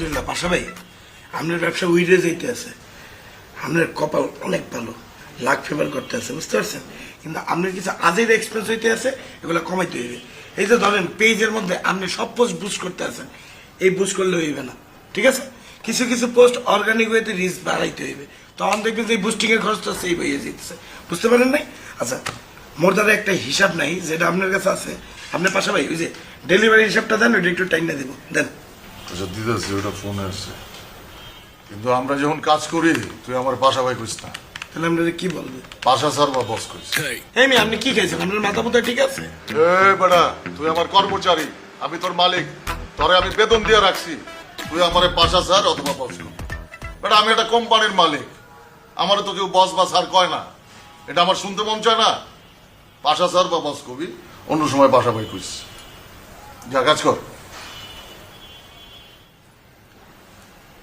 আলহামদুলিল্লাহ পাশা ভাই, আপনার ব্যবসা উইরে যাইতে আছে, আপনার কপাল অনেক ভালো, লাখ ফেভার করতে আছে, বুঝতে পারছেন? কিন্তু আপনার কিছু আজের এক্সপেন্স হইতে আছে, এগুলো কমাইতে হইবে। এই যে ধরেন পেজের মধ্যে আপনি সব পোস্ট বুস্ট করতে আছেন, এই বুস্ট করলে হইবে না, ঠিক আছে? কিছু কিছু পোস্ট অর্গানিক ওয়েতে রিচ বাড়াইতে হইবে, তখন দেখবেন যে বুস্টিং এর খরচটা সেই হয়ে যেতেছে, বুঝতে পারেন নাই? আচ্ছা, মোর দ্বারা একটা হিসাব নাই যেটা আপনার কাছে আছে, আপনার পাশা ভাই ওই যে ডেলিভারি হিসাবটা দেন, ওইটা একটু টাইম না দেবো, দেন। আচ্ছা দিতেছি, ওটা ফোনে আসছে, কিন্তু আমরা যখন কাজ করি তুই আমার বাসা ভাই কইস না, তাহলে আপনাদের কি বলবে? বাসা স্যার বা বস কইস। এই মেয়ে, আপনি কি খাইছেন? আপনার মাথা মুথা ঠিক আছে? এই বেটা, তুই আমার কর্মচারী, আমি তোর মালিক, তোরে আমি বেতন দিয়ে রাখছি, তুই আমার বাসা স্যার অথবা বস কর। বেটা আমি একটা কোম্পানির মালিক, আমার তো কেউ বস বা স্যার কয় না, এটা আমার শুনতে মন চায় না। বাসা স্যার বা বস কবি, অন্য সময় বাসা ভাই কইস। যা কাজ কর।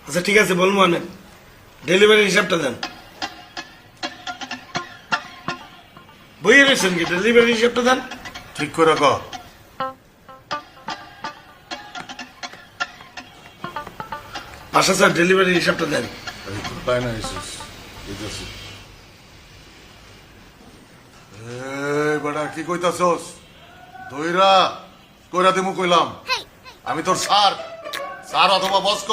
আচ্ছা ঠিক আছে, বলবো অনেক, ডেলিভারি হিসাবটা দেন। বইয়ে রয়েছেন কি? ডেলিভারি হিসাবটা দেন। ঠিক করে কর। আচ্ছা স্যার, ডেলিভারি হিসাবটা দেন। এই তো তাই না এসেছিস, বুঝেছি। এই বেটা কি কইতাছস? দইরা কইরা দিমু কইলাম, আমি তোর স্যার, স্যার অথবা বস ক।